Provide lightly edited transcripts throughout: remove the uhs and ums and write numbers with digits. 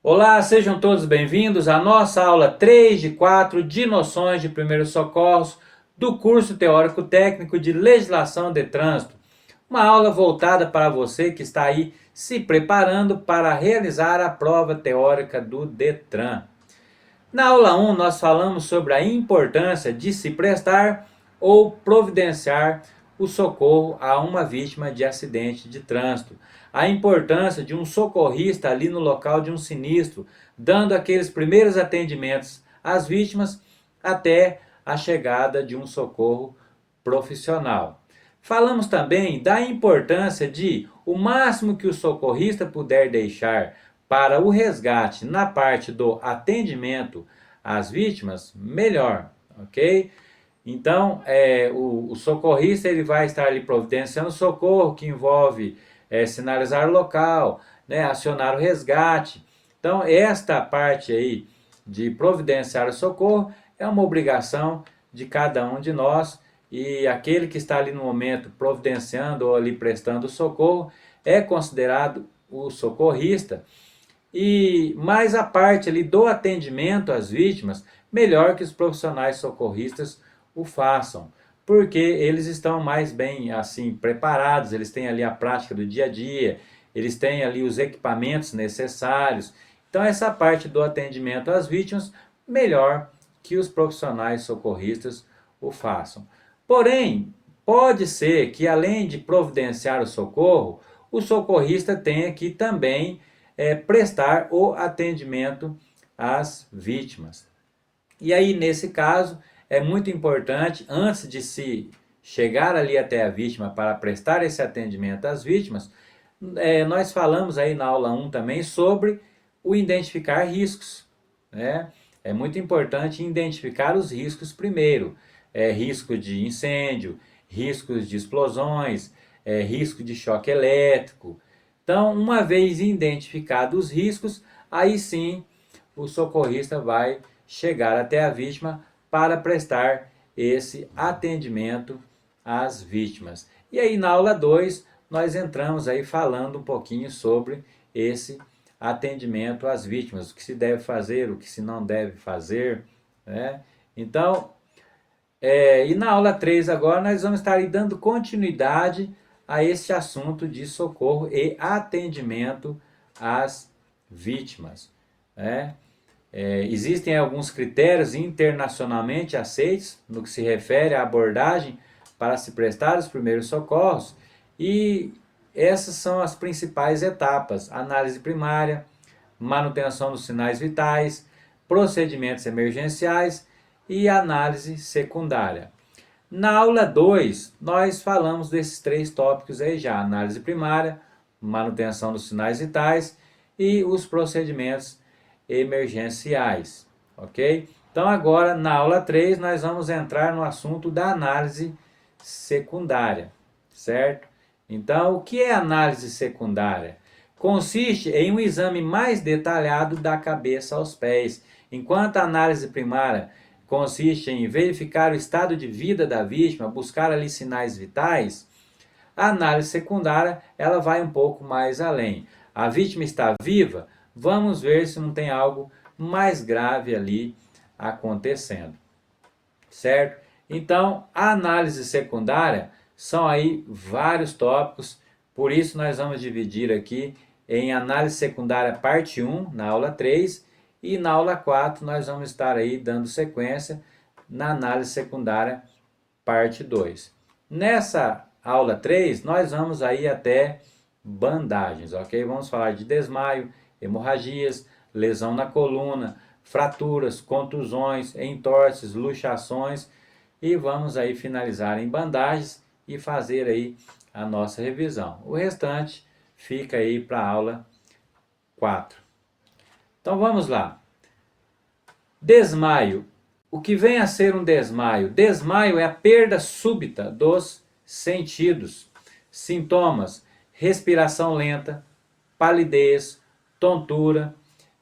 Olá, sejam todos bem-vindos à nossa aula 3 de 4 de noções de primeiros socorros do curso teórico técnico de legislação de trânsito. Uma aula voltada para você que está aí se preparando para realizar a prova teórica do Detran. Na aula 1, nós falamos sobre a importância de se prestar ou providenciar o socorro a uma vítima de acidente de trânsito. A importância de um socorrista ali no local de um sinistro, dando aqueles primeiros atendimentos às vítimas até a chegada de um socorro profissional. Falamos também da importância de o máximo que o socorrista puder deixar para o resgate na parte do atendimento às vítimas, melhor, ok? Então, o socorrista ele vai estar ali providenciando socorro, que envolve sinalizar o local, né, acionar o resgate. Então, esta parte aí de providenciar o socorro é uma obrigação de cada um de nós, e aquele que está ali no momento providenciando ou ali prestando socorro é considerado o socorrista. E mais a parte ali do atendimento às vítimas, melhor que os profissionais socorristas o façam, porque eles estão mais bem assim preparados, eles têm ali a prática do dia a dia, eles têm ali os equipamentos necessários. Então essa parte do atendimento às vítimas, melhor que os profissionais socorristas o façam. Porém, pode ser que além de providenciar o socorro, o socorrista tenha que também prestar o atendimento às vítimas. E aí, nesse caso, é muito importante, antes de se chegar ali até a vítima para prestar esse atendimento às vítimas, nós falamos aí na aula 1 também sobre o identificar riscos, né? É muito importante identificar os riscos primeiro. Risco de incêndio, riscos de explosões, risco de choque elétrico. Então, uma vez identificados os riscos, aí sim o socorrista vai chegar até a vítima para prestar esse atendimento às vítimas. E aí na aula 2 nós entramos aí falando um pouquinho sobre esse atendimento às vítimas, o que se deve fazer, o que se não deve fazer, né? Então, e na aula 3 agora nós vamos estar aí dando continuidade a esse assunto de socorro e atendimento às vítimas, né? Existem alguns critérios internacionalmente aceitos no que se refere à abordagem para se prestar os primeiros socorros, e essas são as principais etapas: análise primária, manutenção dos sinais vitais, procedimentos emergenciais e análise secundária. Na aula 2, nós falamos desses três tópicos aí já: análise primária, manutenção dos sinais vitais e os procedimentos emergenciais, ok? Então agora na aula 3 nós vamos entrar no assunto da análise secundária, certo? Então o que é análise secundária? Consiste em um exame mais detalhado da cabeça aos pés, enquanto a análise primária consiste em verificar o estado de vida da vítima, buscar ali sinais vitais. A análise secundária, ela vai um pouco mais além. A vítima está viva? Vamos ver se não tem algo mais grave ali acontecendo, certo? Então, a análise secundária são aí vários tópicos, por isso nós vamos dividir aqui em análise secundária parte 1, na aula 3, e na aula 4 nós vamos estar aí dando sequência na análise secundária parte 2. Nessa aula 3, nós vamos aí até bandagens, ok? Vamos falar de desmaio, hemorragias, lesão na coluna, fraturas, contusões, entorses, luxações, e vamos aí finalizar em bandagens e fazer aí a nossa revisão. O restante fica aí para a aula 4. Então vamos lá. Desmaio. O que vem a ser um desmaio? Desmaio é a perda súbita dos sentidos. Sintomas: respiração lenta, palidez, tontura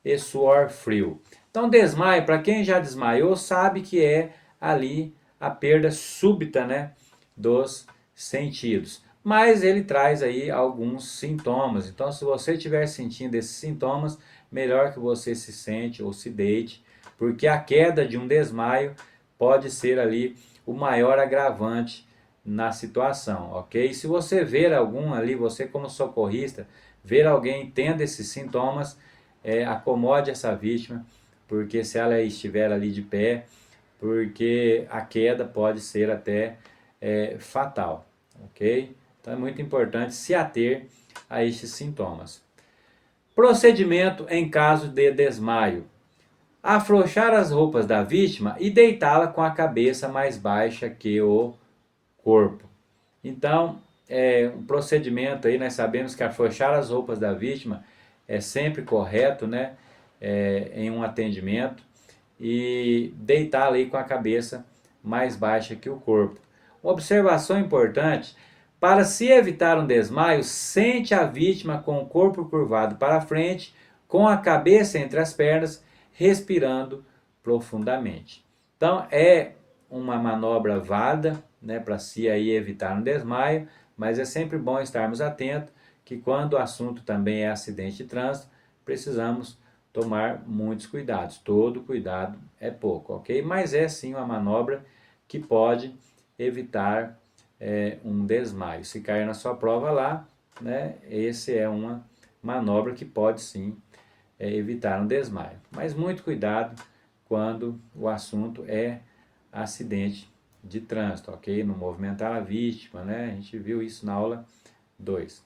e suor frio. Então, desmaio, para quem já desmaiou, sabe que é ali a perda súbita, né, dos sentidos. mas ele traz aí alguns sintomas. Então, se você estiver sentindo esses sintomas, melhor que você se sente ou se deite, porque a queda de um desmaio pode ser ali o maior agravante na situação, ok? Se você ver algum ali, você como socorrista, ver alguém tendo esses sintomas, acomode essa vítima, porque se ela estiver ali de pé, porque a queda pode ser até fatal, ok? Então é muito importante se ater a estes sintomas. Procedimento em caso de desmaio: afrouxar as roupas da vítima e deitá-la com a cabeça mais baixa que o corpo. Então, um procedimento aí, nós sabemos que afrouxar as roupas da vítima é sempre correto, né? Em um atendimento, e deitá-la aí com a cabeça mais baixa que o corpo. Uma observação importante: para se evitar um desmaio, sente a vítima com o corpo curvado para frente, com a cabeça entre as pernas, respirando profundamente. Então é uma manobra válida, né, para se aí evitar um desmaio, mas é sempre bom estarmos atentos que quando o assunto também é acidente de trânsito, precisamos tomar muitos cuidados. Todo cuidado é pouco, ok? Mas é sim uma manobra que pode evitar um desmaio. Se cair na sua prova lá, né, esse é uma manobra que pode sim evitar um desmaio. Mas muito cuidado quando o assunto é acidente de trânsito, ok? Não movimentar a vítima, né? A gente viu isso na aula 2.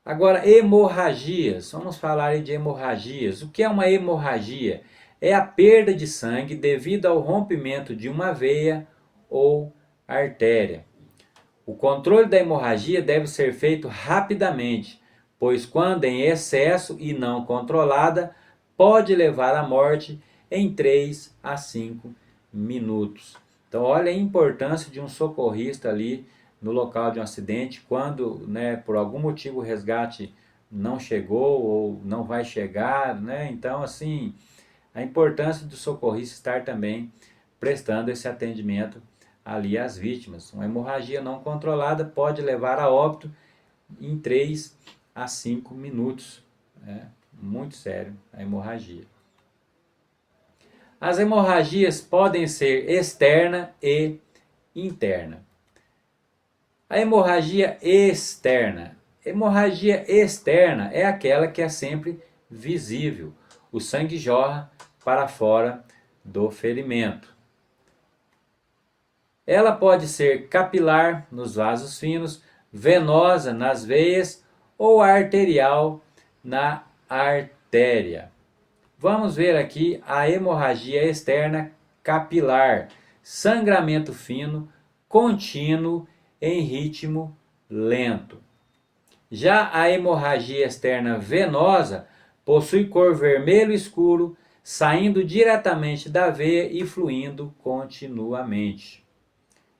Agora, hemorragias. Vamos falar de hemorragias. O que é uma hemorragia? É a perda de sangue devido ao rompimento de uma veia ou artéria. O controle da hemorragia deve ser feito rapidamente, pois quando em excesso e não controlada, pode levar à morte em 3 a 5 minutos. Então, olha a importância de um socorrista ali no local de um acidente, quando, né, por algum motivo o resgate não chegou ou não vai chegar, né? Então, assim, a importância do socorrista estar também prestando esse atendimento ali às vítimas. Uma hemorragia não controlada pode levar a óbito em 3 a 5 minutos. É muito sério a hemorragia. As hemorragias podem ser externa e interna. A hemorragia externa. Hemorragia externa é aquela que é sempre visível. O sangue jorra para fora do ferimento. Ela pode ser capilar nos vasos finos, venosa nas veias ou arterial na artéria. Vamos ver aqui a hemorragia externa capilar, sangramento fino, contínuo em ritmo lento. Já a hemorragia externa venosa possui cor vermelho escuro, saindo diretamente da veia e fluindo continuamente.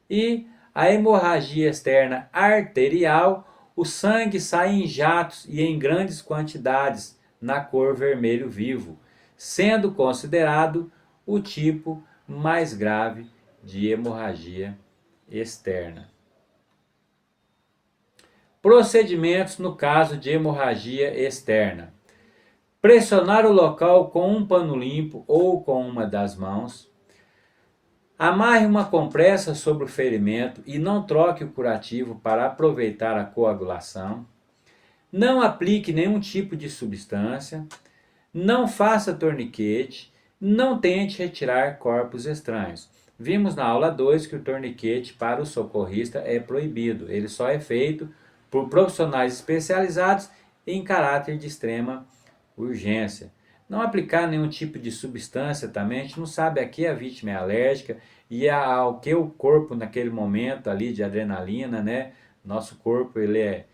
E a hemorragia externa arterial, o sangue sai em jatos e em grandes quantidades na cor vermelho vivo, sendo considerado o tipo mais grave de hemorragia externa. Procedimentos no caso de hemorragia externa: pressionar o local com um pano limpo ou com uma das mãos. Amarre uma compressa sobre o ferimento e não troque o curativo para aproveitar a coagulação. Não aplique nenhum tipo de substância. Não faça torniquete. Não tente retirar corpos estranhos. Vimos na aula 2 que o torniquete para o socorrista é proibido. Ele só é feito por profissionais especializados em caráter de extrema urgência. Não aplicar nenhum tipo de substância também, a gente não sabe a que a vítima é alérgica e ao que o corpo naquele momento ali de adrenalina, né? Nosso corpo ele é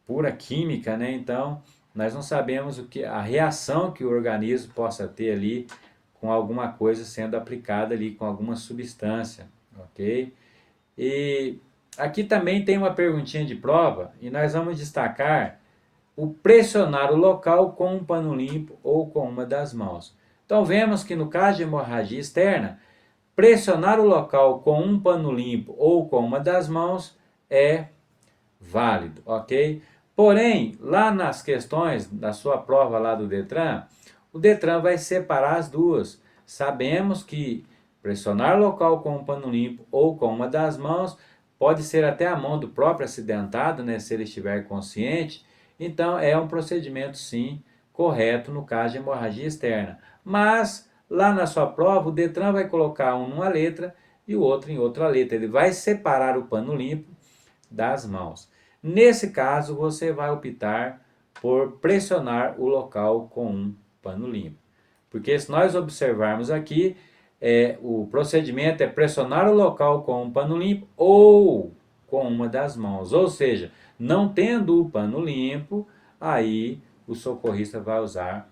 pura química, né? Então nós não sabemos o que a reação que o organismo possa ter ali com alguma coisa sendo aplicada ali com alguma substância, ok? E aqui também tem uma perguntinha de prova e nós vamos destacar o pressionar o local com um pano limpo ou com uma das mãos. Então vemos que no caso de hemorragia externa, Pressionar o local com um pano limpo ou com uma das mãos é válido, ok? Porém, lá nas questões da sua prova lá do Detran, o Detran vai separar as duas. Sabemos que pressionar o local com um pano limpo ou com uma das mãos pode ser até a mão do próprio acidentado, né, se ele estiver consciente. Então, é um procedimento, sim, correto no caso de hemorragia externa. Mas, lá na sua prova, o Detran vai colocar um numa letra e o outro em outra letra. Ele vai separar o pano limpo das mãos. Nesse caso, você vai optar por pressionar o local com um pano limpo. Porque se nós observarmos aqui, o procedimento é pressionar o local com um pano limpo ou com uma das mãos. Ou seja, não tendo o pano limpo, aí o socorrista vai usar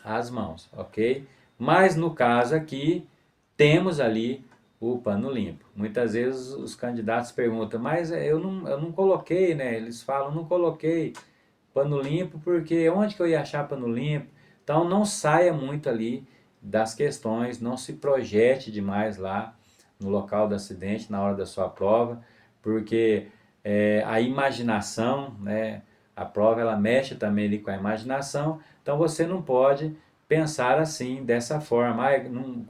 as mãos, ok? Mas no caso aqui, temos ali o pano limpo. Muitas vezes os candidatos perguntam, mas eu não coloquei, né? Eles falam, não coloquei pano limpo porque onde que eu ia achar pano limpo? Então não saia muito ali das questões, não se projete demais lá no local do acidente, na hora da sua prova, porque a imaginação, né? A prova ela mexe também ali com a imaginação, então você não pode pensar assim, dessa forma.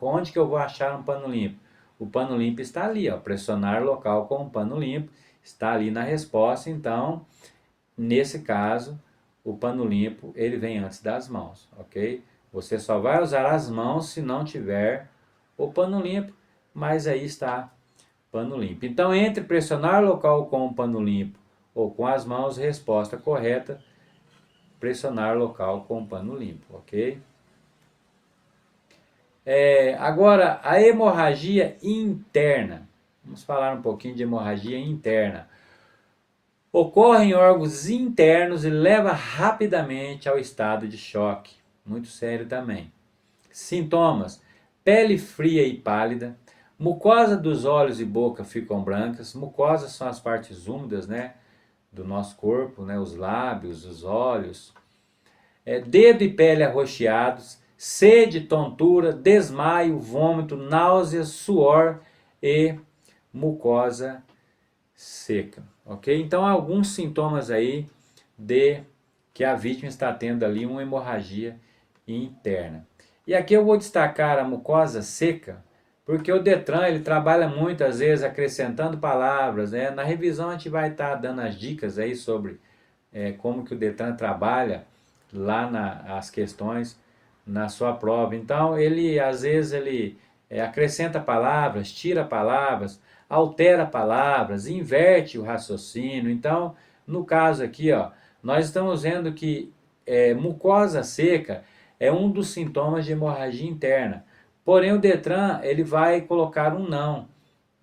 Onde que eu vou achar um pano limpo? O pano limpo está ali, ó, pressionar local com um pano limpo, está ali na resposta, então, nesse caso, o pano limpo, ele vem antes das mãos, ok? Você só vai usar as mãos se não tiver o pano limpo, mas aí está pano limpo. Então, entre pressionar local com o pano limpo ou com as mãos, resposta correta, pressionar local com o pano limpo, ok? Agora, a hemorragia interna. Vamos falar um pouquinho de hemorragia interna. Ocorre em órgãos internos e leva rapidamente ao estado de choque. Muito sério também. Sintomas: pele fria e pálida, mucosa dos olhos e boca ficam brancas. Mucosas são as partes úmidas, né, do nosso corpo, né, os lábios, os olhos. Dedo e pele arroxeados, sede, tontura, desmaio, vômito, náuseas, suor e mucosa seca, ok? Então, alguns sintomas aí de que a vítima está tendo ali uma hemorragia interna. E aqui eu vou destacar a mucosa seca, porque o Detran ele trabalha muito às vezes acrescentando palavras, né? Na revisão a gente vai estar dando as dicas aí sobre como que o Detran trabalha lá as questões na sua prova. Então ele às vezes ele acrescenta palavras, tira palavras, altera palavras, inverte o raciocínio. Então, no caso aqui, ó, nós estamos vendo que mucosa seca é um dos sintomas de hemorragia interna. Porém, o Detran ele vai colocar um não.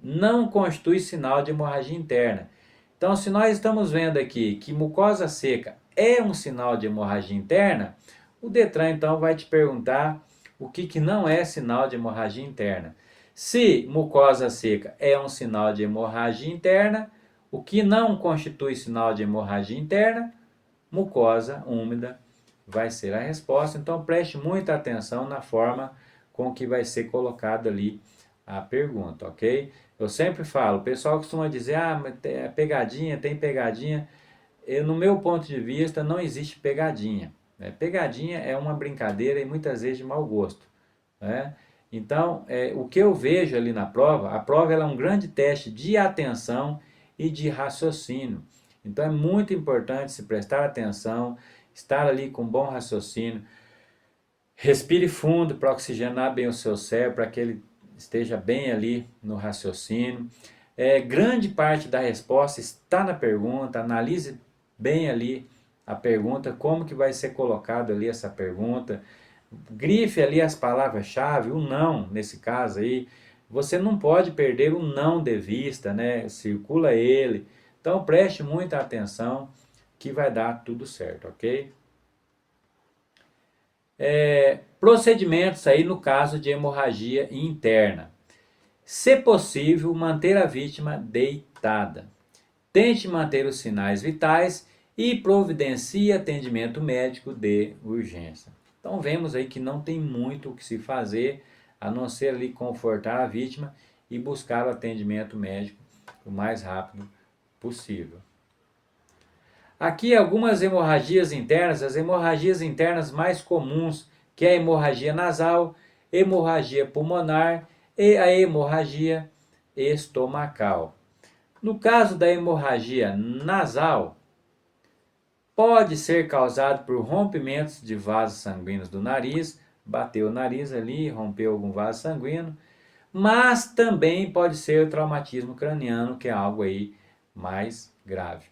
Não constitui sinal de hemorragia interna. Então, se nós estamos vendo aqui que mucosa seca é um sinal de hemorragia interna, o Detran então vai te perguntar o que não é sinal de hemorragia interna. Se mucosa seca é um sinal de hemorragia interna, o que não constitui sinal de hemorragia interna, mucosa úmida vai ser a resposta. Então preste muita atenção na forma com que vai ser colocada ali a pergunta, ok? Eu sempre falo, o pessoal costuma dizer, mas tem pegadinha, tem pegadinha. No meu ponto de vista, não existe pegadinha. Né? Pegadinha é uma brincadeira e muitas vezes de mau gosto. Né? Então, o que eu vejo ali na prova, a prova ela é um grande teste de atenção e de raciocínio. Então é muito importante se prestar atenção, estar ali com bom raciocínio. Respire fundo para oxigenar bem o seu cérebro, para que ele esteja bem ali no raciocínio. Grande parte da resposta está na pergunta, analise bem ali a pergunta, como que vai ser colocado ali essa pergunta. Grife ali as palavras-chave, o não, nesse caso aí. Você não pode perder o não de vista, né? Circula ele. Então preste muita atenção que vai dar tudo certo, ok? Procedimentos aí no caso de hemorragia interna. Se possível, manter a vítima deitada. Tente manter os sinais vitais e providencie atendimento médico de urgência. Então vemos aí que não tem muito o que se fazer, a não ser ali confortar a vítima e buscar o atendimento médico o mais rápido possível. Aqui algumas hemorragias internas, as hemorragias internas mais comuns, que é a hemorragia nasal, hemorragia pulmonar e a hemorragia estomacal. No caso da hemorragia nasal, pode ser causado por rompimentos de vasos sanguíneos do nariz, bateu o nariz ali, rompeu algum vaso sanguíneo, mas também pode ser o traumatismo craniano, que é algo aí mais grave.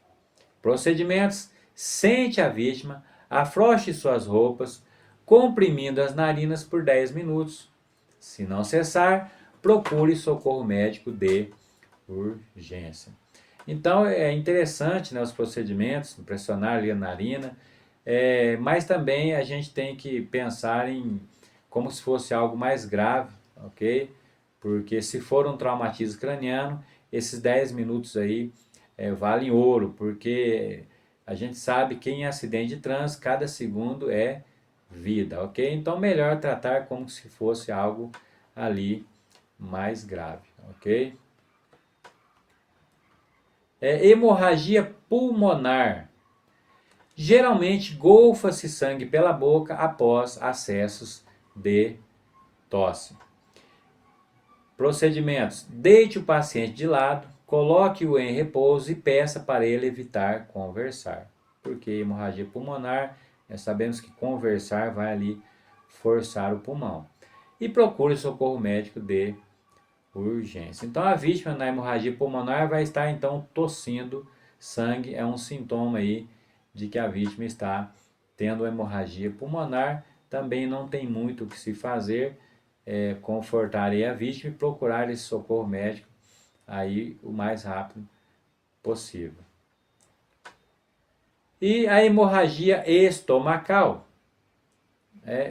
Procedimentos: sente a vítima, afrouxe suas roupas, comprimindo as narinas por 10 minutos. Se não cessar, procure socorro médico de urgência. Então é interessante, né, os procedimentos, pressionar ali a narina, mas também a gente tem que pensar em como se fosse algo mais grave, ok? Porque se for um traumatismo craniano, esses 10 minutos aí valem ouro, porque a gente sabe que em acidente de trânsito, cada segundo é vida, ok? Então melhor tratar como se fosse algo ali mais grave, ok? Hemorragia pulmonar. Geralmente golfa-se sangue pela boca após acessos de tosse. Procedimentos: deite o paciente de lado, coloque-o em repouso e peça para ele evitar conversar. Porque hemorragia pulmonar, nós sabemos que conversar vai ali forçar o pulmão. E procure socorro médico de urgência. Então a vítima na hemorragia pulmonar vai estar então tossindo sangue, é um sintoma aí de que a vítima está tendo hemorragia pulmonar. Também não tem muito o que se fazer, confortar aí a vítima e procurar esse socorro médico aí o mais rápido possível. E a hemorragia estomacal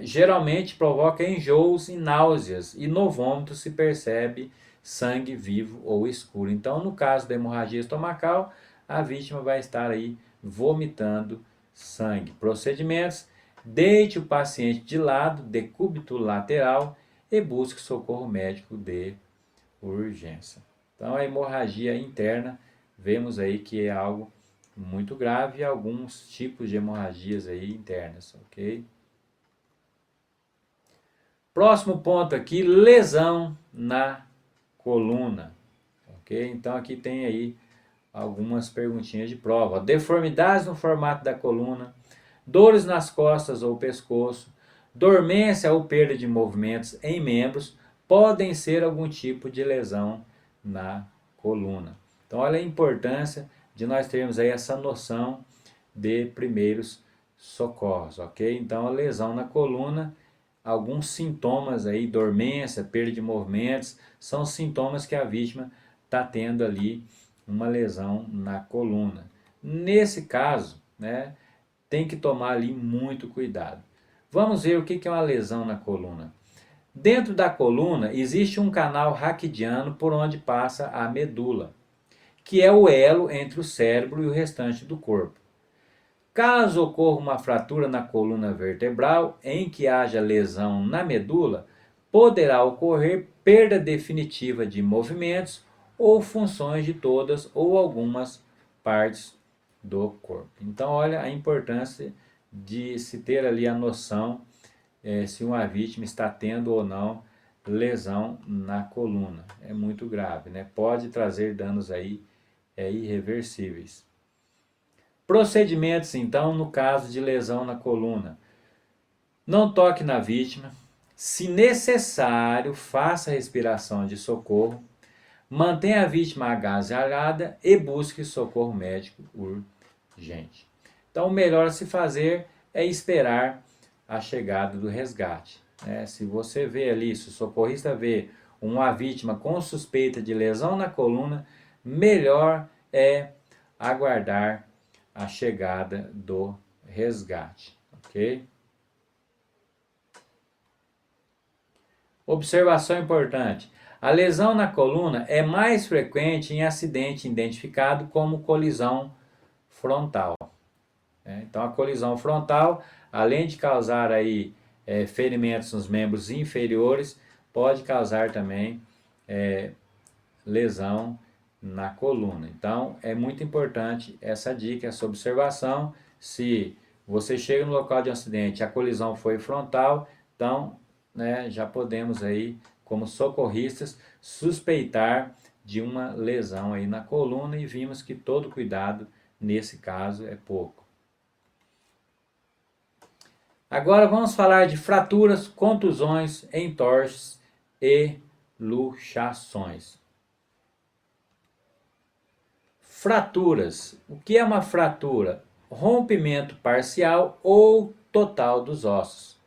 geralmente provoca enjoos e náuseas, e no vômito se percebe sangue vivo ou escuro. Então, no caso da hemorragia estomacal, a vítima vai estar aí vomitando sangue. Procedimentos: deite o paciente de lado, decúbito lateral e busque socorro médico de urgência. Então, a hemorragia interna, vemos aí que é algo muito grave e alguns tipos de hemorragias aí internas, ok? Próximo ponto aqui, lesão na coluna, ok? Então aqui tem aí algumas perguntinhas de prova. Deformidades no formato da coluna, dores nas costas ou pescoço, dormência ou perda de movimentos em membros podem ser algum tipo de lesão na coluna. Então olha a importância de nós termos aí essa noção de primeiros socorros, ok? Então a lesão na coluna, alguns sintomas aí, dormência, perda de movimentos, são sintomas que a vítima está tendo ali uma lesão na coluna. Nesse caso, né, tem que tomar ali muito cuidado. Vamos ver o que é uma lesão na coluna. Dentro da coluna existe um canal raquidiano por onde passa a medula, que é o elo entre o cérebro e o restante do corpo. Caso ocorra uma fratura na coluna vertebral em que haja lesão na medula, poderá ocorrer perda definitiva de movimentos ou funções de todas ou algumas partes do corpo. Então, olha a importância de se ter ali a noção se uma vítima está tendo ou não lesão na coluna. É muito grave, né? Pode trazer danos aí irreversíveis. Procedimentos, então, no caso de lesão na coluna. Não toque na vítima. Se necessário, faça respiração de socorro. Mantenha a vítima agasalhada e busque socorro médico urgente. Então, o melhor a se fazer é esperar a chegada do resgate. Se você vê ali, se o socorrista vê uma vítima com suspeita de lesão na coluna, melhor é aguardar a chegada do resgate, ok? Observação importante: a lesão na coluna é mais frequente em acidente identificado como colisão frontal. Então, a colisão frontal, além de causar aí ferimentos nos membros inferiores, pode causar também lesão na coluna. Então, é muito importante essa dica, essa observação. Se você chega no local de um acidente, a colisão foi frontal, então, né, já podemos aí, como socorristas, suspeitar de uma lesão aí na coluna e vimos que todo cuidado nesse caso é pouco. Agora vamos falar de fraturas, contusões, entorses e luxações. Fraturas. O que é uma fratura? Rompimento parcial ou total dos ossos.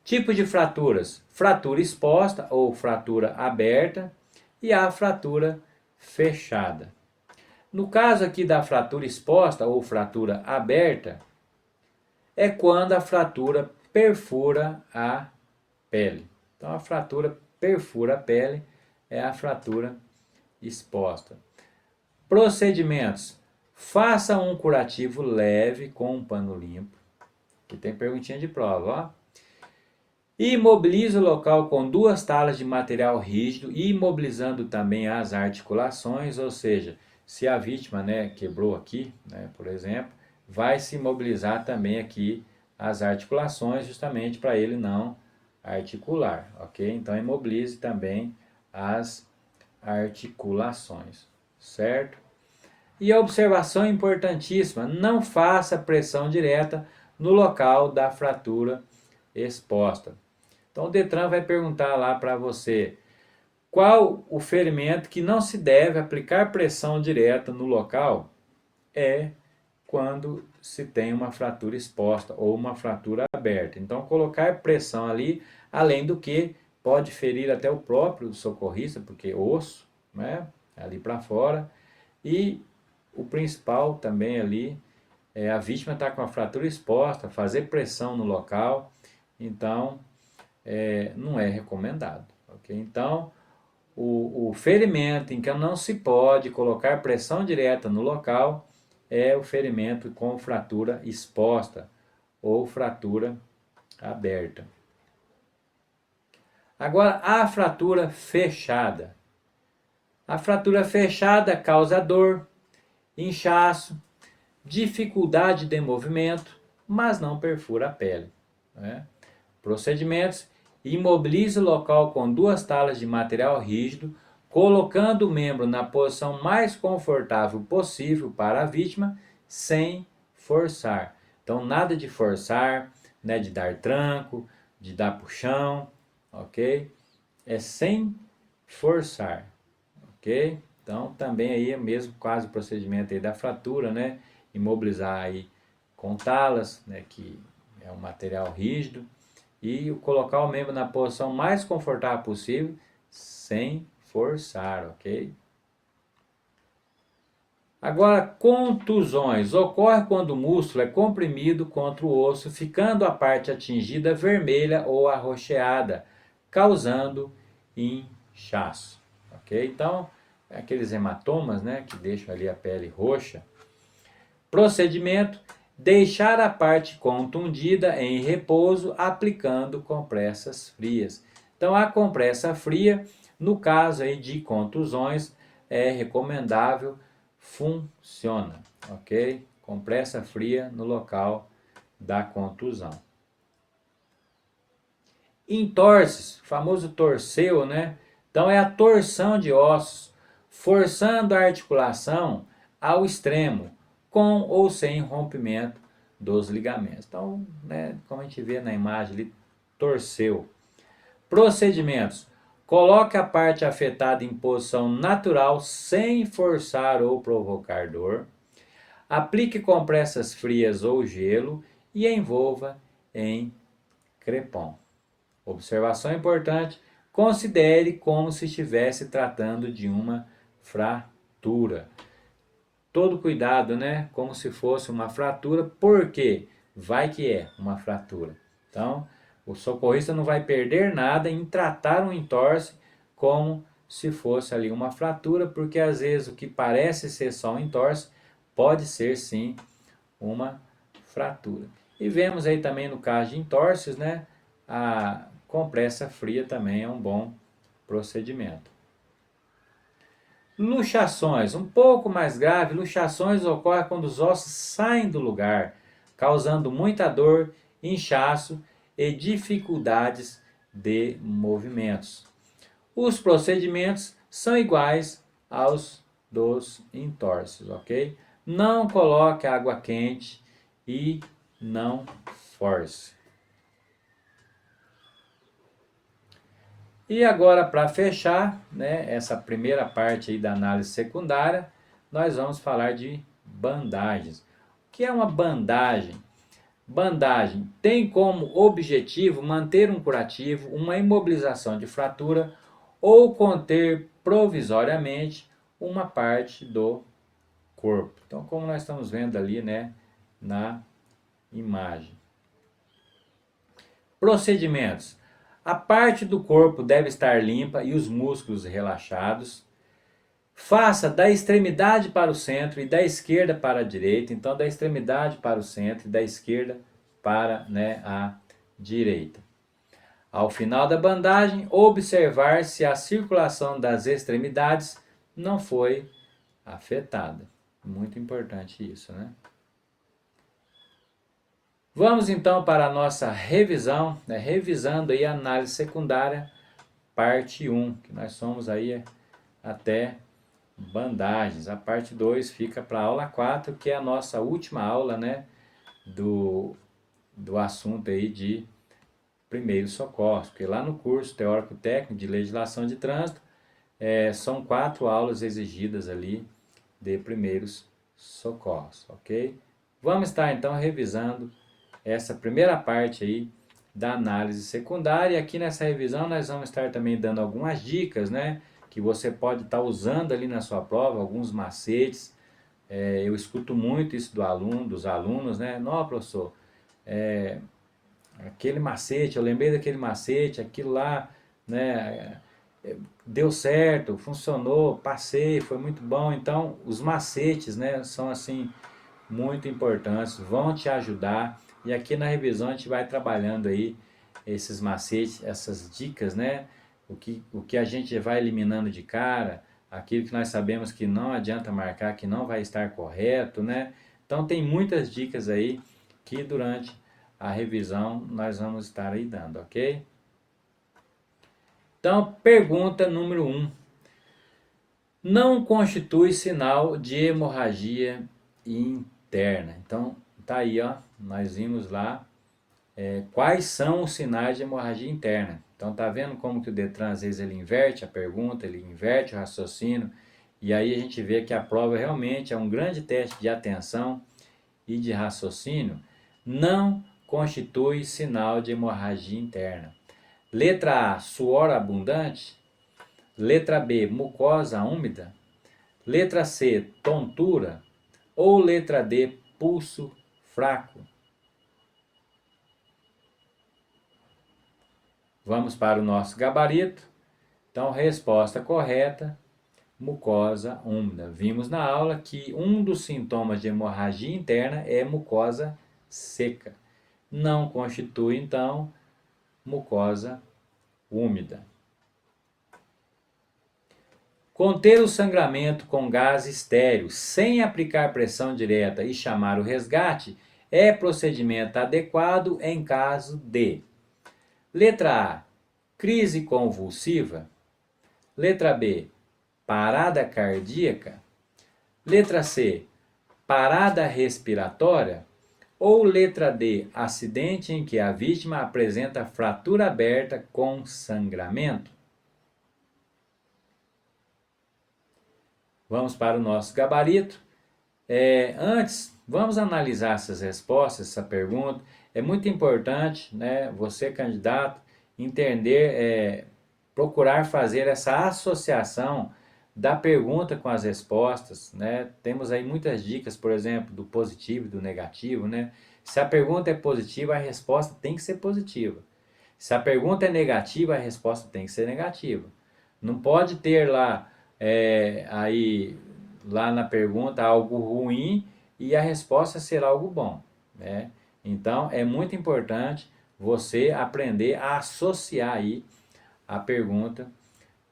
Tipo de fraturas: fratura exposta ou fratura aberta e a fratura fechada. No caso aqui da fratura exposta ou fratura aberta, é quando a fratura perfura a pele. Então a fratura perfura a pele é a fratura exposta. Procedimentos: faça um curativo leve com um pano limpo. Aqui tem perguntinha de prova, ó. Imobilize o local com 2 talas de material rígido, imobilizando também as articulações, ou seja, se a vítima, né, quebrou aqui, né, por exemplo, vai se imobilizar também aqui as articulações, justamente para ele não articular, ok? Então imobilize também as articulações, certo? E a observação importantíssima: não faça pressão direta no local da fratura exposta. Então o Detran vai perguntar lá para você qual o ferimento que não se deve aplicar pressão direta no local. É quando se tem uma fratura exposta ou uma fratura aberta. Então colocar pressão ali, além do que pode ferir até o próprio socorrista, porque osso, né, ali para fora. E o principal também ali é a vítima estar com a fratura exposta, fazer pressão no local. Então não é recomendado. Okay? Então, o ferimento em que não se pode colocar pressão direta no local é o ferimento com fratura exposta ou fratura aberta. Agora, a fratura fechada. A fratura fechada causa dor, inchaço, dificuldade de movimento, mas não perfura a pele. Né? Procedimentos: imobilize o local com 2 talas de material rígido, colocando o membro na posição mais confortável possível para a vítima, sem forçar. Então, nada de forçar, né, de dar tranco, de dar puxão, ok? É sem forçar, ok? Então, também aí é mesmo quase o procedimento aí da fratura, né? Imobilizar aí com talas, né, que é um material rígido, e colocar o membro na posição mais confortável possível, sem forçar, ok? Agora, contusões. Ocorre quando o músculo é comprimido contra o osso, ficando a parte atingida vermelha ou arroxeada, causando inchaço, ok? Então, aqueles hematomas, né, que deixam ali a pele roxa. Procedimento: deixar a parte contundida em repouso aplicando compressas frias. Então a compressa fria, no caso aí de contusões, é recomendável, funciona, ok? Compressa fria no local da contusão. Entorses, famoso torceu, né? Então é a torção de ossos, forçando a articulação ao extremo, com ou sem rompimento dos ligamentos. Então, né, como a gente vê na imagem ali, torceu. Procedimentos: coloque a parte afetada em posição natural sem forçar ou provocar dor. Aplique compressas frias ou gelo e envolva em crepom. Observação importante: considere como se estivesse tratando de uma fratura. Todo cuidado, né? Como se fosse uma fratura, porque vai que é uma fratura. Então, o socorrista não vai perder nada em tratar um entorse como se fosse ali uma fratura, porque às vezes o que parece ser só um entorse pode ser sim uma fratura. E vemos aí também no caso de entorses, né? compressa fria também é um bom procedimento. Luxações, um pouco mais grave, luxações ocorrem quando os ossos saem do lugar, causando muita dor, inchaço e dificuldades de movimentos. Os procedimentos são iguais aos dos entorses, ok? Não coloque água quente e não force. E agora, para fechar, né, essa primeira parte aí da análise secundária, nós vamos falar de bandagens. O que é uma bandagem? Bandagem tem como objetivo manter um curativo, uma imobilização de fratura ou conter provisoriamente uma parte do corpo. Então, como nós estamos vendo ali, né, na imagem. Procedimentos. A parte do corpo deve estar limpa e os músculos relaxados. Faça da extremidade para o centro e da esquerda para a direita. Então, da extremidade para o centro e da esquerda para, né, a direita. Ao final da bandagem, observar se a circulação das extremidades não foi afetada. Muito importante isso, né? Vamos então para a nossa revisão, né? Revisando aí a análise secundária, parte 1, que nós somos aí até bandagens. A parte 2 fica para a aula 4, que é a nossa última aula, né, do assunto aí de primeiros socorros, porque lá no curso teórico técnico de legislação de trânsito, são 4 aulas exigidas ali de primeiros socorros, ok? Vamos estar então revisando essa primeira parte aí da análise secundária. E aqui nessa revisão nós vamos estar também dando algumas dicas, né, que você pode estar usando ali na sua prova, alguns macetes. Eu escuto muito isso dos alunos, né? Não, professor, aquele macete, eu lembrei daquele macete, aquilo lá, né, deu certo, funcionou, passei, foi muito bom. Então, os macetes, né, são assim muito importantes, vão te ajudar. E aqui na revisão a gente vai trabalhando aí esses macetes, essas dicas, né? O que a gente vai eliminando de cara, aquilo que nós sabemos que não adianta marcar, que não vai estar correto, né? Então tem muitas dicas aí que durante a revisão nós vamos estar aí dando, ok? Então, pergunta número 1. Não constitui sinal de hemorragia interna. Então, tá aí, ó, nós vimos lá quais são os sinais de hemorragia interna. Então, tá vendo como que o Detran às vezes ele inverte a pergunta, ele inverte o raciocínio, e aí a gente vê que a prova realmente é um grande teste de atenção e de raciocínio. Não constitui sinal de hemorragia interna. Letra A, suor abundante. Letra B, mucosa úmida. Letra C, tontura. Ou letra D, pulso fraco. Vamos para o nosso gabarito. Então, resposta correta, mucosa úmida. Vimos na aula que um dos sintomas de hemorragia interna é mucosa seca. Não constitui, então, mucosa úmida. Conter o sangramento com gás estéril sem aplicar pressão direta e chamar o resgate é procedimento adequado em caso de: letra A, crise convulsiva. Letra B, parada cardíaca. Letra C, parada respiratória. Ou letra D, acidente em que a vítima apresenta fratura aberta com sangramento. Vamos para o nosso gabarito. Antes, vamos analisar essas respostas, essa pergunta. É muito importante, né, você, candidato, entender, procurar fazer essa associação da pergunta com as respostas, né? Temos aí muitas dicas, por exemplo, do positivo e do negativo, né? Se a pergunta é positiva, a resposta tem que ser positiva. Se a pergunta é negativa, a resposta tem que ser negativa. Não pode ter lá, aí, lá na pergunta algo ruim e a resposta ser algo bom, né? Então, é muito importante você aprender a associar aí a pergunta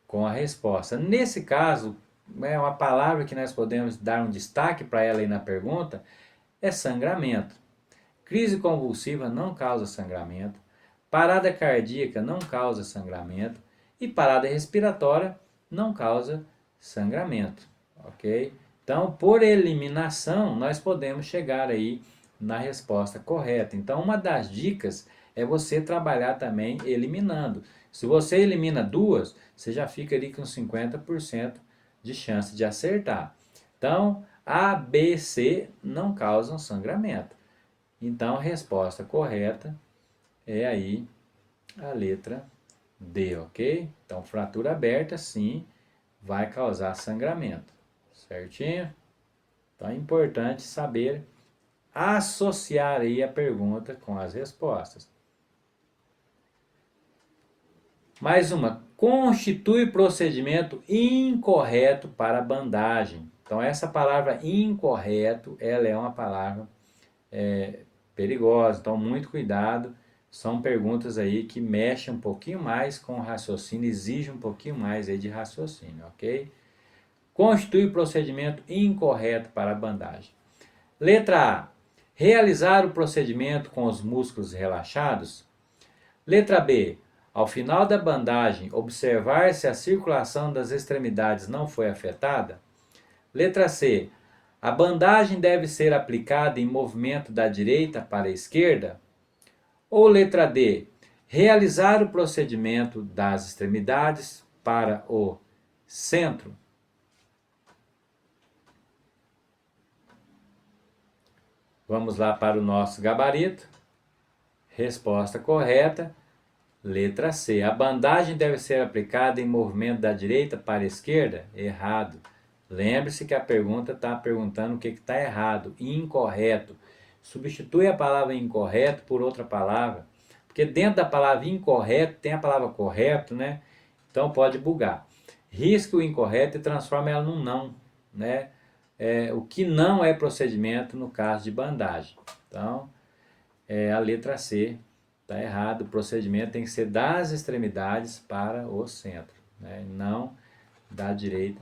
com a resposta. Nesse caso, é uma palavra que nós podemos dar um destaque para ela aí na pergunta, é sangramento. Crise convulsiva não causa sangramento, parada cardíaca não causa sangramento e parada respiratória não causa sangramento, ok? Então, por eliminação, nós podemos chegar aí na resposta correta. Então, uma das dicas é você trabalhar também eliminando. Se você elimina duas, você já fica ali com 50% de chance de acertar. Então, A, B, C não causam sangramento. Então, a resposta correta é aí a letra D, ok? Então, fratura aberta, sim, vai causar sangramento, certinho? Então, é importante saber associar aí a pergunta com as respostas. Mais uma, constitui procedimento incorreto para bandagem. Então, essa palavra incorreto, ela é uma palavra perigosa, então muito cuidado. São perguntas aí que mexem um pouquinho mais com o raciocínio, exigem um pouquinho mais aí de raciocínio, ok? Constitui procedimento incorreto para a bandagem. Letra A. Realizar o procedimento com os músculos relaxados. Letra B. Ao final da bandagem, observar se a circulação das extremidades não foi afetada. Letra C. A bandagem deve ser aplicada em movimento da direita para a esquerda? Ou letra D. Realizar o procedimento das extremidades para o centro? Vamos lá para o nosso gabarito. Resposta correta, letra C. A bandagem deve ser aplicada em movimento da direita para a esquerda? Errado. Lembre-se que a pergunta está perguntando o que está errado, incorreto. Substitui a palavra incorreto por outra palavra, porque dentro da palavra incorreto tem a palavra correto, né? Então pode bugar. Risque o incorreto e transforma ela num não, né? O que não é procedimento no caso de bandagem. Então, a letra C está errado. O procedimento tem que ser das extremidades para o centro, né? Não da direita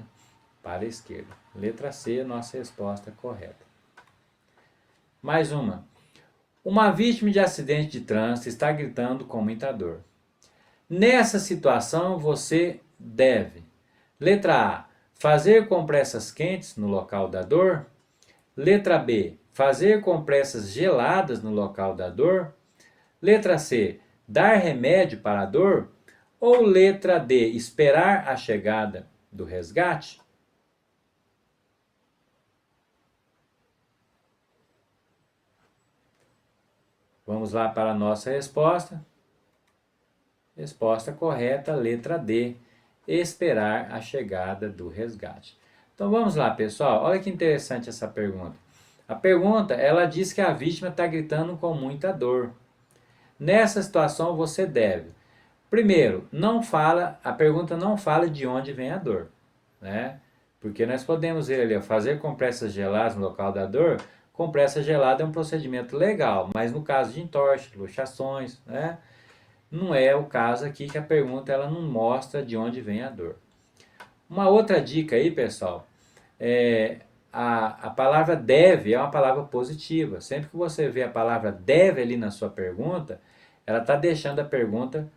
para a esquerda. Letra C, nossa resposta correta. Mais uma. Uma vítima de acidente de trânsito está gritando com muita dor. Nessa situação, você deve: letra A. Fazer compressas quentes no local da dor. Letra B. Fazer compressas geladas no local da dor. Letra C. Dar remédio para a dor. Ou letra D. Esperar a chegada do resgate. Vamos lá para a nossa resposta. Resposta correta, letra D. Esperar a chegada do resgate. Então vamos lá, pessoal. Olha que interessante essa pergunta. A pergunta, ela diz que a vítima está gritando com muita dor. Nessa situação você deve, primeiro, a pergunta não fala de onde vem a dor, né? Porque nós podemos ver ali, fazer compressas geladas no local da dor. Compressa gelada é um procedimento legal, mas no caso de entorse, luxações, né? Não é o caso aqui, que a pergunta ela não mostra de onde vem a dor. Uma outra dica aí, pessoal, a palavra deve é uma palavra positiva. Sempre que você vê a palavra deve ali na sua pergunta, ela está deixando a pergunta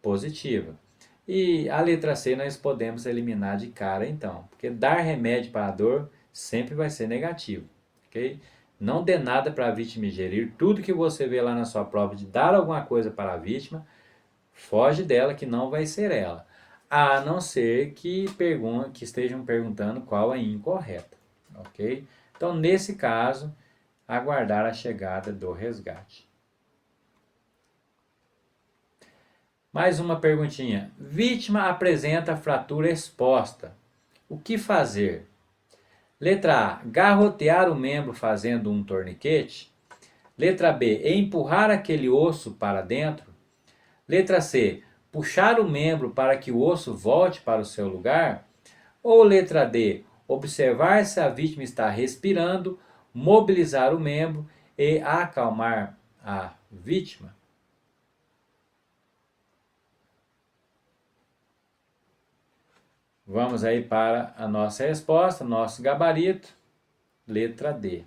positiva. E a letra C nós podemos eliminar de cara então, porque dar remédio para a dor sempre vai ser negativo, ok? Não dê nada para a vítima ingerir. Tudo que você vê lá na sua prova de dar alguma coisa para a vítima, foge dela, que não vai ser ela. A não ser que estejam perguntando qual é incorreta, ok? Então, nesse caso, aguardar a chegada do resgate. Mais uma perguntinha. Vítima apresenta fratura exposta. O que fazer? Letra A. Garrotear o membro fazendo um torniquete. Letra B. Empurrar aquele osso para dentro. Letra C. Puxar o membro para que o osso volte para o seu lugar. Ou letra D. Observar se a vítima está respirando, mobilizar o membro e acalmar a vítima. Vamos aí para a nossa resposta, nosso gabarito, letra D.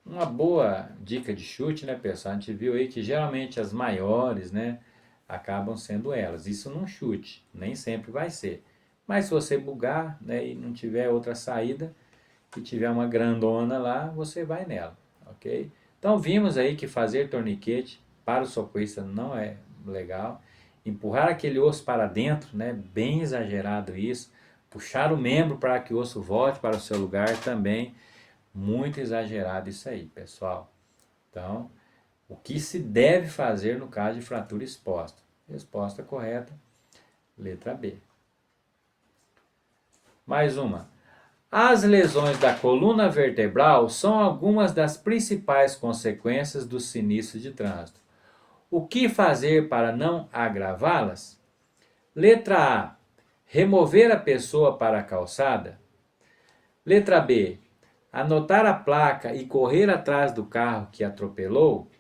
Uma boa dica de chute, né, pessoal? A gente viu aí que geralmente as maiores, né, acabam sendo elas. Isso num chute, nem sempre vai ser. Mas se você bugar, né, e não tiver outra saída, e tiver uma grandona lá, você vai nela, ok? Então vimos aí que fazer torniquete para o socorrista não é legal. Empurrar aquele osso para dentro, né, bem exagerado isso. Puxar o membro para que o osso volte para o seu lugar também, muito exagerado isso aí, pessoal. Então, o que se deve fazer no caso de fratura exposta? Resposta correta, letra B. Mais uma. As lesões da coluna vertebral são algumas das principais consequências do sinistro de trânsito. O que fazer para não agravá-las? Letra A. Remover a pessoa para a calçada. Letra B. Anotar a placa e correr atrás do carro que atropelou.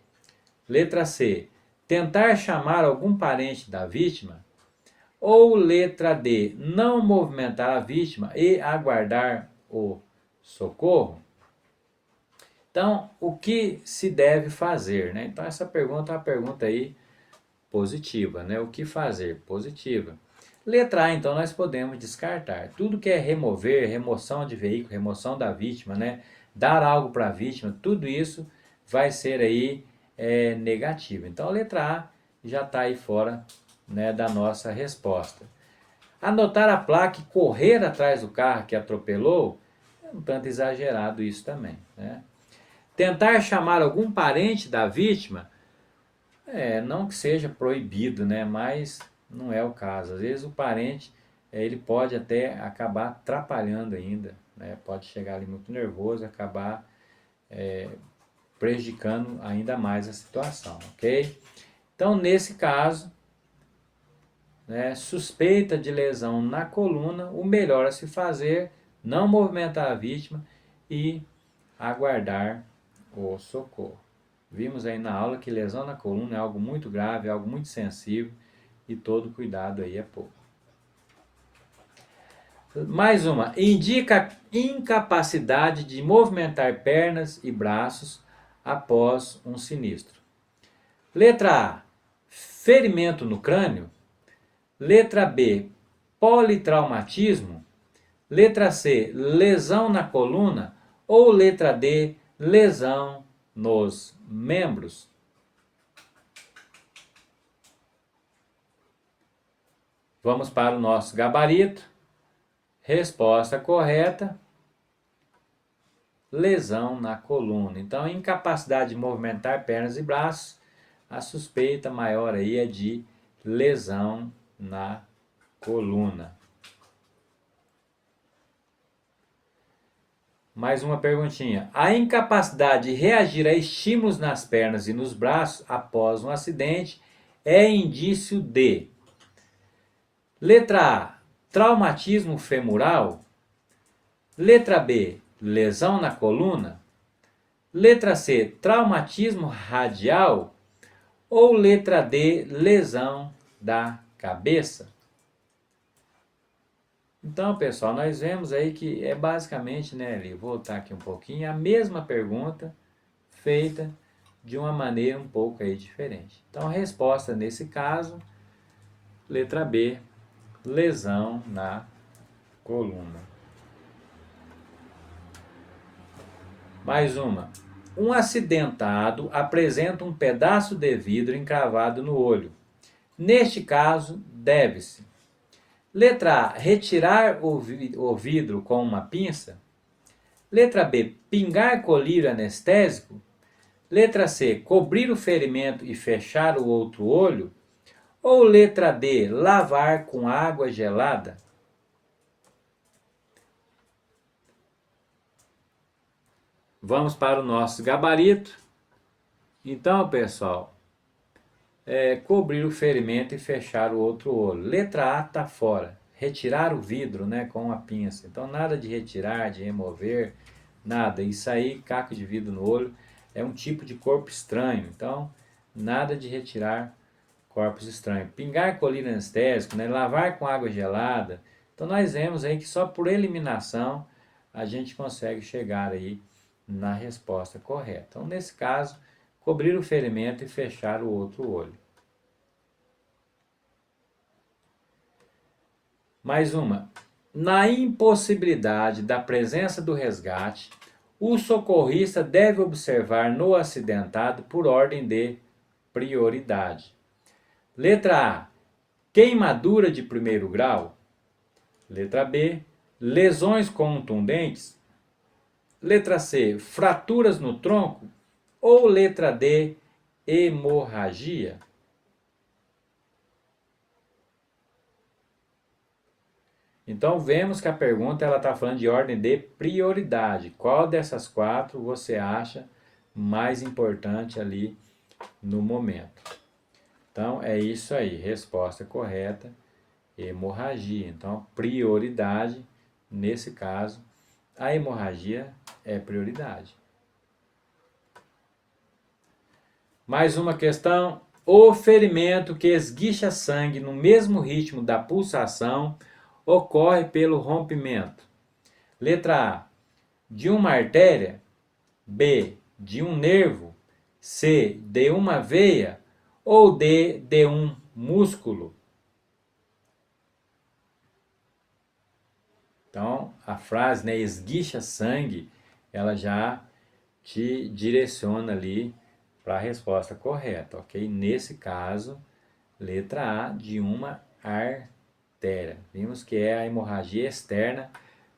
Letra C. Tentar chamar algum parente da vítima. Ou letra D. Não movimentar a vítima e aguardar o socorro. Então, o que se deve fazer, né? Então, essa pergunta é uma pergunta aí positiva, né? O que fazer? Positiva. Letra A, então, nós podemos descartar. Tudo que é remover, remoção de veículo, remoção da vítima, né? Dar algo para a vítima, tudo isso vai ser aí negativo. Então, a letra A já está aí fora, né, da nossa resposta. Anotar a placa e correr atrás do carro que atropelou, é um tanto exagerado isso também, né? Tentar chamar algum parente da vítima, não que seja proibido, né? Mas não é o caso. Às vezes o parente, ele pode até acabar atrapalhando ainda, né? Pode chegar ali muito nervoso, acabar prejudicando ainda mais a situação, ok? Então, nesse caso, né, suspeita de lesão na coluna, o melhor a se fazer, não movimentar a vítima e aguardar o socorro. Vimos aí na aula que lesão na coluna é algo muito grave, é algo muito sensível e todo cuidado aí é pouco. Mais uma, indica incapacidade de movimentar pernas e braços após um sinistro. Letra A, ferimento no crânio. Letra B, politraumatismo. Letra C, lesão na coluna. Ou letra D, lesão nos membros. Vamos para o nosso gabarito. Resposta correta, lesão na coluna. Então, incapacidade de movimentar pernas e braços, a suspeita maior aí é de lesão na coluna. Mais uma perguntinha. A incapacidade de reagir a estímulos nas pernas e nos braços após um acidente é indício de: letra A, traumatismo femoral. Letra B, lesão na coluna. Letra C, traumatismo radial. Ou letra D, lesão da cabeça. Então, pessoal, nós vemos aí que é basicamente, né, ali, voltar aqui um pouquinho, a mesma pergunta feita de uma maneira um pouco aí diferente. Então, a resposta nesse caso, letra B, lesão na coluna. Mais uma. Um acidentado apresenta um pedaço de vidro encravado no olho. Neste caso, deve-se: letra A, retirar o vidro com uma pinça. Letra B, pingar colírio anestésico. Letra C, cobrir o ferimento e fechar o outro olho. Ou letra D, lavar com água gelada. Vamos para o nosso gabarito. Então, pessoal, cobrir o ferimento e fechar o outro olho. Letra A está fora. Retirar o vidro, né, com a pinça. Então, nada de retirar, de remover, nada. Isso aí, caco de vidro no olho, é um tipo de corpo estranho. Então, nada de retirar corpos estranhos. Pingar colírio anestésico, né, lavar com água gelada. Então nós vemos aí que só por eliminação a gente consegue chegar aí na resposta correta. Então nesse caso, cobrir o ferimento e fechar o outro olho. Mais uma. Na impossibilidade da presença do resgate, o socorrista deve observar no acidentado por ordem de prioridade. Letra A. Queimadura de primeiro grau. Letra B. Lesões contundentes. Letra C. Fraturas no tronco. Ou letra D. Hemorragia. Então vemos que a pergunta está falando de ordem de prioridade. Qual dessas quatro você acha mais importante ali no momento? Então é isso aí, resposta correta, hemorragia. Então prioridade, nesse caso, a hemorragia é prioridade. Mais uma questão. O ferimento que esguicha sangue no mesmo ritmo da pulsação ocorre pelo rompimento. Letra A. De uma artéria. B. De um nervo. C. De uma veia. Ou D. De um músculo. Então, a frase, né, esguicha sangue, ela já te direciona ali para a resposta correta, ok? Nesse caso, letra A, de uma artéria. Vimos que é a hemorragia externa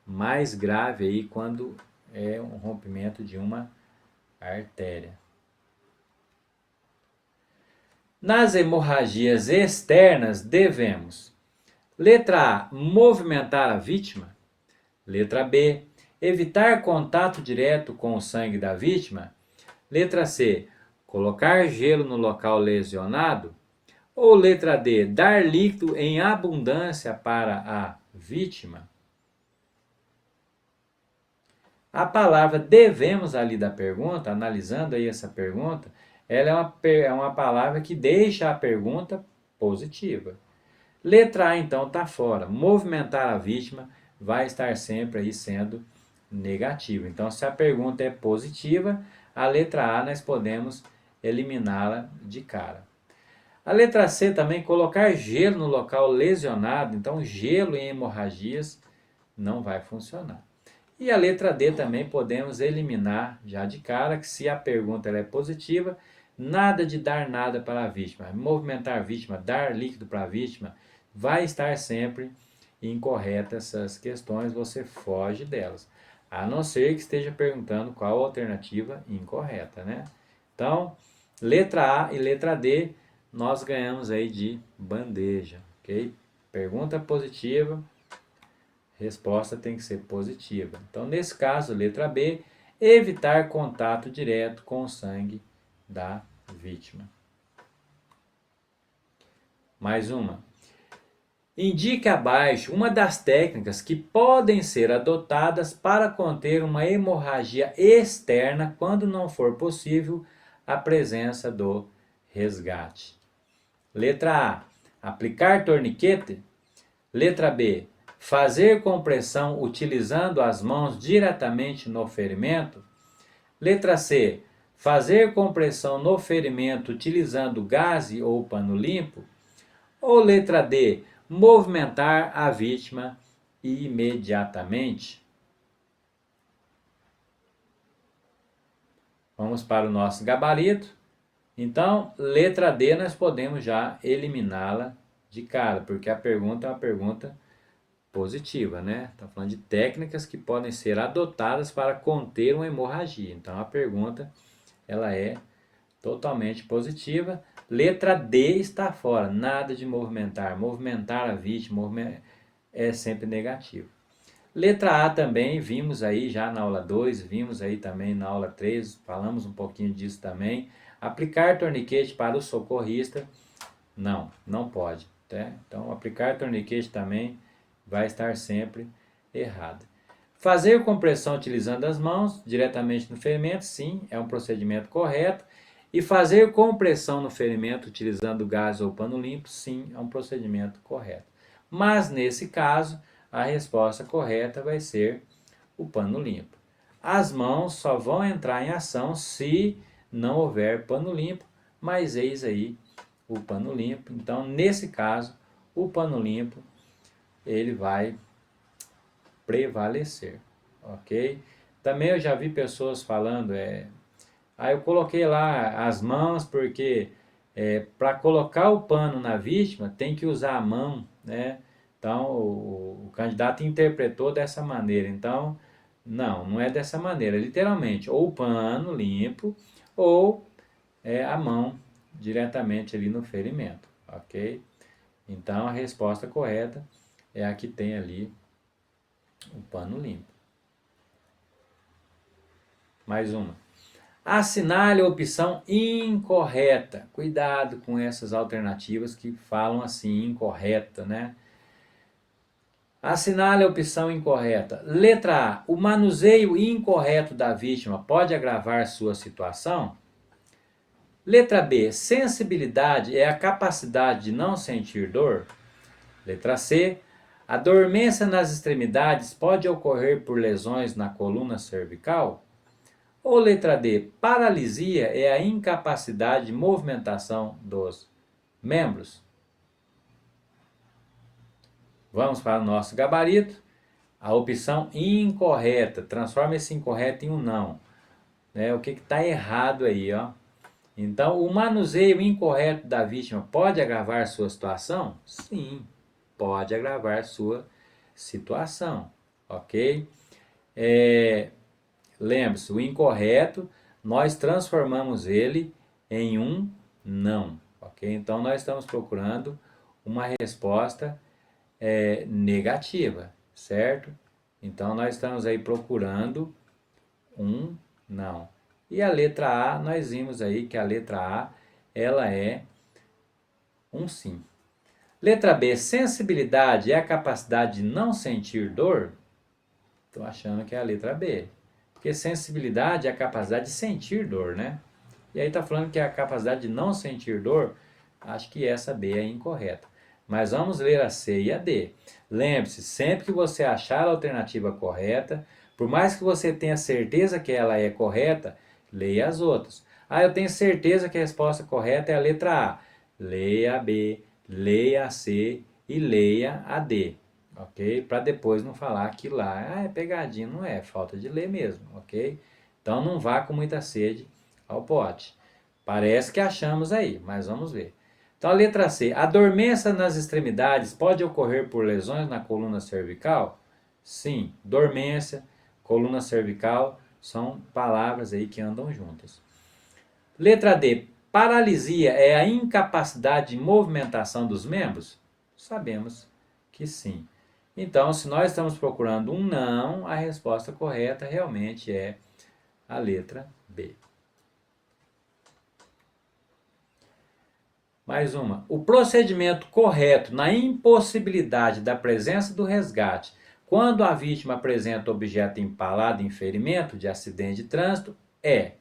mais grave aí quando é um rompimento de uma artéria. Nas hemorragias externas devemos: letra A, movimentar a vítima. Letra B, evitar contato direto com o sangue da vítima. Letra C, colocar gelo no local lesionado. Ou letra D, dar líquido em abundância para a vítima. A palavra devemos ali da pergunta, analisando aí essa pergunta, ela é uma palavra que deixa a pergunta positiva. Letra A então está fora. Movimentar a vítima vai estar sempre aí sendo negativo. Então se a pergunta é positiva, a letra A nós podemos eliminá-la de cara. A letra C também, colocar gelo no local lesionado. Então gelo em hemorragias não vai funcionar. E a letra D também podemos eliminar já de cara, que se a pergunta ela é positiva, nada de dar nada para a vítima. Movimentar a vítima, dar líquido para a vítima, vai estar sempre incorreta essas questões, você foge delas. A não ser que esteja perguntando qual a alternativa incorreta, né? Então, letra A e letra D, nós ganhamos aí de bandeja, ok? Pergunta positiva, resposta tem que ser positiva. Então, nesse caso, letra B, evitar contato direto com o sangue da vítima. Mais uma. Indique abaixo uma das técnicas que podem ser adotadas para conter uma hemorragia externa quando não for possível a presença do resgate. Letra A, aplicar torniquete. Letra B, fazer compressão utilizando as mãos diretamente no ferimento. Letra C, fazer compressão no ferimento utilizando gaze ou pano limpo. Ou letra D, movimentar a vítima imediatamente. Vamos para o nosso gabarito. Então, letra D nós podemos já eliminá-la de cara, porque a pergunta é uma pergunta positiva, né? Está falando de técnicas que podem ser adotadas para conter uma hemorragia. Então, a pergunta ela é totalmente positiva. Letra D está fora, nada de movimentar. Movimentar a vítima é sempre negativo. Letra A também, vimos aí já na aula 2, vimos aí também na aula 3, falamos um pouquinho disso também. Aplicar torniquete para o socorrista, não pode. Tá? Então, aplicar torniquete também vai estar sempre errado. Fazer compressão utilizando as mãos diretamente no ferimento, sim, é um procedimento correto. E fazer compressão no ferimento utilizando gás ou pano limpo, sim, é um procedimento correto. Mas nesse caso, a resposta correta vai ser o pano limpo. As mãos só vão entrar em ação se não houver pano limpo, mas eis aí o pano limpo. Então, nesse caso, o pano limpo ele vai prevalecer, ok? Também eu já vi pessoas falando, eu coloquei lá as mãos porque para colocar o pano na vítima tem que usar a mão, né? Então o candidato interpretou dessa maneira. Então não é dessa maneira. Literalmente, ou o pano limpo ou a mão diretamente ali no ferimento, ok? Então a resposta correta é a que tem ali o pano limpo. Mais uma. Assinale a opção incorreta. Cuidado com essas alternativas que falam assim, incorreta, né? Assinale a opção incorreta. Letra A. O manuseio incorreto da vítima pode agravar sua situação? Letra B. Sensibilidade é a capacidade de não sentir dor? Letra C. A dormência nas extremidades pode ocorrer por lesões na coluna cervical? Ou letra D, paralisia é a incapacidade de movimentação dos membros? Vamos para o nosso gabarito. A opção incorreta, transforma esse incorreto em um não. O que está errado aí, ó? Então, o manuseio incorreto da vítima pode agravar sua situação? Sim, pode agravar sua situação, ok? Lembre-se, o incorreto, nós transformamos ele em um não, ok? Então, nós estamos procurando uma resposta negativa, certo? Então, nós estamos aí procurando um não. E a letra A, nós vimos aí que a letra A, ela é um sim. Letra B, sensibilidade é a capacidade de não sentir dor? Estou achando que é a letra B. Porque sensibilidade é a capacidade de sentir dor, né? E aí está falando que é a capacidade de não sentir dor. Acho que essa B é incorreta. Mas vamos ler a C e a D. Lembre-se, sempre que você achar a alternativa correta, por mais que você tenha certeza que ela é correta, leia as outras. Eu tenho certeza que a resposta correta é a letra A. Leia a B, leia a C e leia a D. Ok? Para depois não falar que lá é pegadinha, não é, falta de ler mesmo, ok? Então não vá com muita sede ao pote. Parece que achamos aí, mas vamos ver. Então a letra C, a dormência nas extremidades pode ocorrer por lesões na coluna cervical? Sim, dormência, coluna cervical são palavras aí que andam juntas. Letra D, paralisia é a incapacidade de movimentação dos membros? Sabemos que sim. Então, se nós estamos procurando um não, a resposta correta realmente é a letra B. Mais uma. O procedimento correto na impossibilidade da presença do resgate quando a vítima apresenta objeto empalado em ferimento de acidente de trânsito é: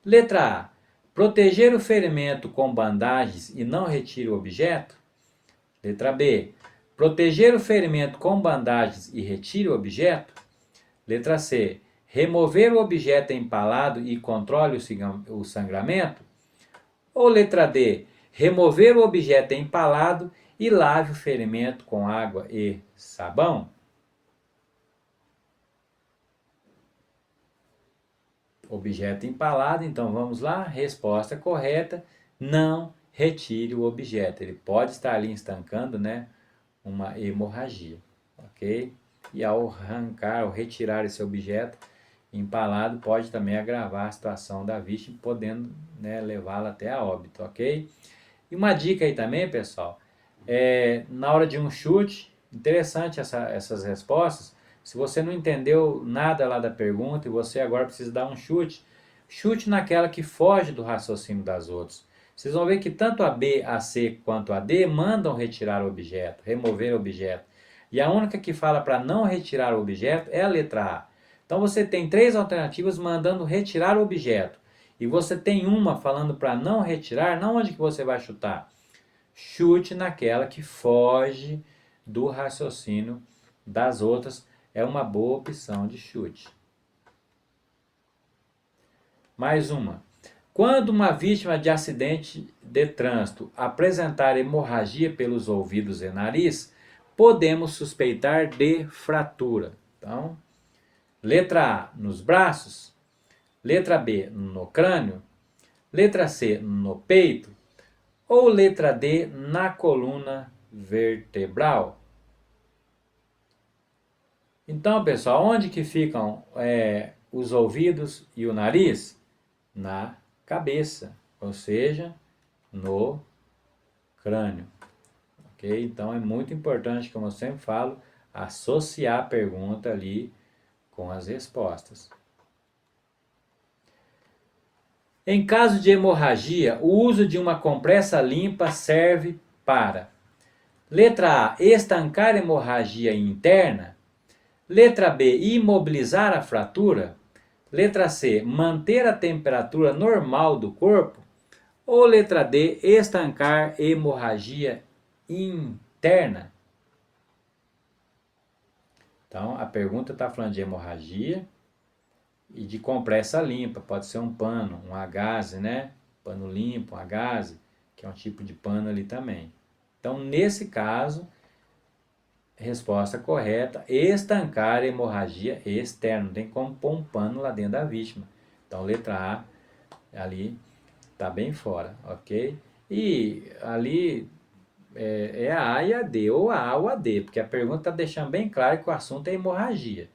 letra A. Proteger o ferimento com bandagens e não retire o objeto? Letra B. Proteger o ferimento com bandagens e retire o objeto? Letra C. Remover o objeto empalado e controle o sangramento? Ou letra D. Remover o objeto empalado e lave o ferimento com água e sabão? Objeto empalado, então vamos lá. Resposta correta: não retire o objeto. Ele pode estar ali estancando, né, uma hemorragia, ok? E ao arrancar, ao retirar esse objeto empalado, pode também agravar a situação da vítima, podendo, né, levá-la até a óbito, ok? E uma dica aí também, pessoal, na hora de um chute, interessante essas respostas. Se você não entendeu nada lá da pergunta e você agora precisa dar um chute, chute naquela que foge do raciocínio das outras. Vocês vão ver que tanto a B, a C quanto a D mandam retirar o objeto, remover o objeto. E a única que fala para não retirar o objeto é a letra A. Então você tem três alternativas mandando retirar o objeto. E você tem uma falando para não retirar, não onde que você vai chutar? Chute naquela que foge do raciocínio das outras é uma boa opção de chute. Mais uma. Quando uma vítima de acidente de trânsito apresentar hemorragia pelos ouvidos e nariz, podemos suspeitar de fratura. Então, letra A, nos braços. Letra B, no crânio. Letra C, no peito. Ou letra D, na coluna vertebral. Então, pessoal, onde que ficam os ouvidos e o nariz? Na cabeça, ou seja, no crânio. Ok? Então é muito importante, como eu sempre falo, associar a pergunta ali com as respostas. Em caso de hemorragia, o uso de uma compressa limpa serve para: letra A, estancar a hemorragia interna. Letra B, imobilizar a fratura. Letra C, manter a temperatura normal do corpo. Ou letra D, estancar hemorragia interna. Então, a pergunta está falando de hemorragia e de compressa limpa. Pode ser um pano, um agaze, né? Pano limpo, um agaze, que é um tipo de pano ali também. Então, nesse caso, resposta correta, estancar hemorragia externa. Não tem como pôr um pano lá dentro da vítima. Então, letra A ali está bem fora, ok? E ali é a A e a D, ou a A ou a D, porque a pergunta está deixando bem claro que o assunto é hemorragia.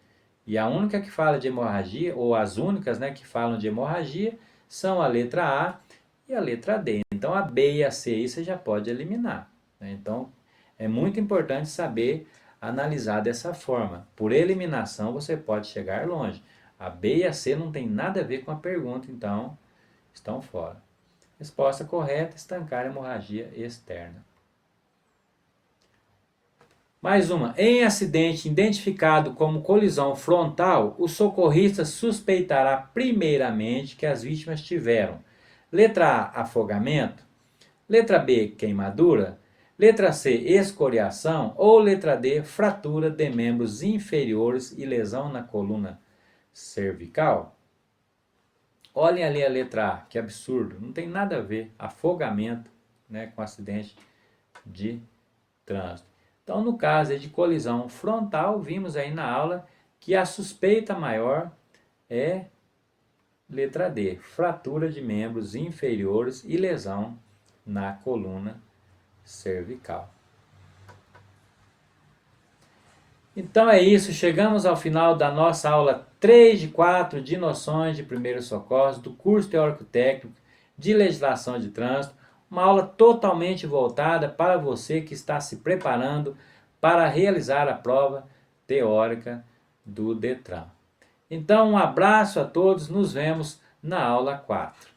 E a única que fala de hemorragia, ou as únicas, né, que falam de hemorragia, são a letra A e a letra D. Então a B e a C aí você já pode eliminar, né? Então é muito importante saber analisar dessa forma. Por eliminação você pode chegar longe. A B e a C não tem nada a ver com a pergunta, então estão fora. Resposta correta, estancar a hemorragia externa. Mais uma. Em acidente identificado como colisão frontal, o socorrista suspeitará primeiramente que as vítimas tiveram: letra A, afogamento. Letra B, queimadura. Letra C, escoriação. Ou letra D, fratura de membros inferiores e lesão na coluna cervical. Olhem ali a letra A, que absurdo. Não tem nada a ver afogamento, né, com acidente de trânsito. Então, no caso de colisão frontal, vimos aí na aula que a suspeita maior é letra D, fratura de membros inferiores e lesão na coluna cervical. Então é isso, chegamos ao final da nossa aula 3 de 4 de noções de primeiros socorros do curso teórico técnico de legislação de trânsito, uma aula totalmente voltada para você que está se preparando para realizar a prova teórica do Detran. Então um abraço a todos, nos vemos na aula 4.